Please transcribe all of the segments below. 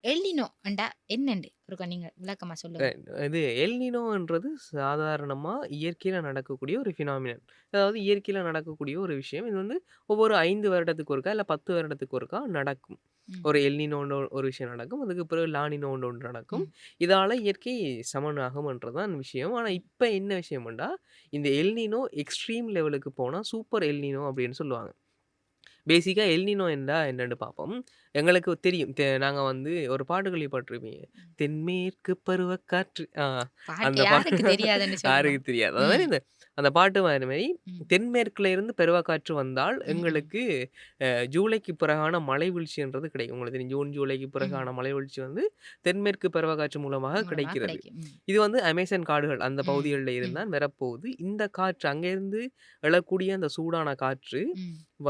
El Niño அண்டா என்னண்டு? ஒருக்கா நீங்க விளக்கமா சொல்லுங்க. இது எல்னினோன்றது சாதாரணமா இயற்கையில நடக்கக்கூடிய ஒரு ஃபினாமினன். அதாவது இயற்கையில நடக்கக்கூடிய ஒரு விஷயம். இது வந்து ஒவ்வொரு 5 வருடத்துக்கு ஒருக்கா, இல்ல 10 வருடத்துக்கு ஒருக்கா நடக்கும். ம், ஒரு எல்னினோன்னு ஒரு விஷயம் நடக்கும். அதுக்கு பிறகு லானினோன்னு ஒன்று நடக்கும். ம், இதால இயற்கை சமனாகும்ன்றது தான் விஷயம். ஆனா ம். இப்ப என்ன விஷயம்டா, இந்த எல்னினோ எக்ஸ்ட்ரீம் லெவலுக்கு போனா சூப்பர் எல்னினோ அப்படின்னு சொல்லுவாங்க. பேசிக்கா எல்னினோ என்றா என்னன்னு பார்ப்போம். எங்களுக்கு தெரியும். நாங்க வந்து ஒரு பாட்டு கேள்விப்பட்டிருப்பீங்க. தென்மேற்கு பருவக்காற்று. பாட்டு அந்த யாருக்கு தெரியாதுன்னு சொல்லுங்க. யாருக்கு தெரியாது. அது மாரி ம், அந்த பாட்டு மாரி ம், தென்மேற்குல இருந்து பருவக்காற்று வந்தால் ம், ம், எங்களுக்கு ஜூலைக்கு பிறகான மழை வீழ்ச்சின்றது கிடைக்கும். உங்களுக்கு தெரியும். ஜூன், ஜூலைக்கு ம். பிறகான மழை வீழ்ச்சி வந்து தென்மேற்கு பருவக்காற்று மூலமாக மூலமா கிடைக்கிறது. கிடைக்கும். ம், இது வந்து அமேசான் காடுகள் அந்த ம், பகுதிகள்ல இருந்து ம், தான் வரப்போகுது. இந்த காற்று அங்கேருந்து எழக்கூடிய அந்த சூடான காற்று ம். வ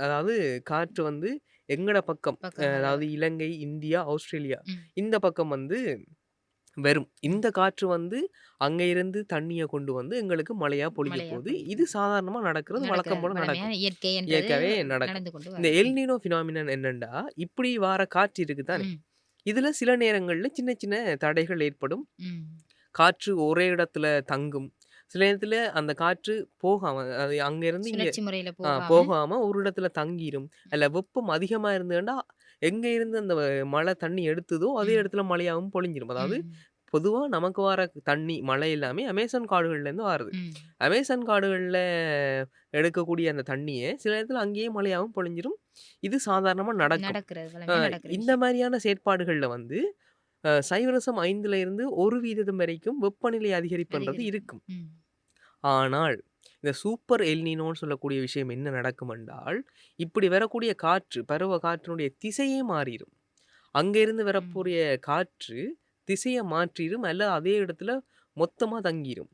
அதாவது காற்று வந்து எங்கட பக்கம் பக்கங்கள்ல அதாவது வரும். இலங்கை, இந்தியா, ஆஸ்திரேலியா ம். இந்த பக்கம் வந்து வரும். ம். இந்த காற்று வந்து அங்க இருந்து தண்ணீய கொண்டு வந்து எங்களுக்கு மழையா பொழியப் மழையா போது. இது பொழியும். சாதாரணமா நடக்கிறது வழக்கம் நடக்கிறது போல வழமையான நடக்கும். இயற்கை என்றது இயற்கையாவே நடக்கும். நடந்து கொண்டு இந்த வரும். ம். எல்னினோ பினாமினன் என்னன்னா, இப்படி வார காற்று இருக்கு தானே, ம். இதுல சில நேரங்கள்ல சின்ன சின்ன தடைகள் ஏற்படும். ம். காற்று ஒரே இடத்துல தங்கும். சில நேரத்துல அந்த காற்று போகாம அது அங்க இருந்து இங்க சுழற்சி முறையில போகாம போகாம ஒரு இடத்துல தங்கிரும். அதுல வெப்பம் அதிகமா இருந்ததுன்னா, எங்க இருந்து அந்த மழை தண்ணி எடுத்ததோ, அதே ம். இடத்துல மழையாவும் பொழிஞ்சிரும். அதாவது ம். பொதுவா நமக்கு வர தண்ணி, மழை எல்லாமே அமேசான் காடுகள்லேருந்து வாருது. ம். அமேசான் காடுகள்ல எடுக்கக்கூடிய அந்த தண்ணிய சில நேரத்துல அங்கேயே மழையாவும் பொழிஞ்சிரும். இது சாதாரணமா நடக்கும். நடக்கிறது அ வழமையா நடக்கிற இந்த விஷயம். மாரியான செயற்பாடுகள்ல வந்து 0.5ல இருந்து 1% வரைக்கும் வெப்பநிலை அதிகரிப்புன்றது அதிகரிக்கும். இருக்கும். ம். ஆனால், இந்த சூப்பர் எல்னினோன்னு சொல்லக்கூடிய விஷயம் என்ன நடக்கும் என்றால், இப்படி வரக்கூடிய காற்று, பருவ காற்றினுடைய திசையே மாறிரும். அங்க இருந்து ம். வரக்கூடிய காற்று திசைய மாற்றிரும். அல்ல அதே இடத்துல மொத்தமா தங்கிரும்.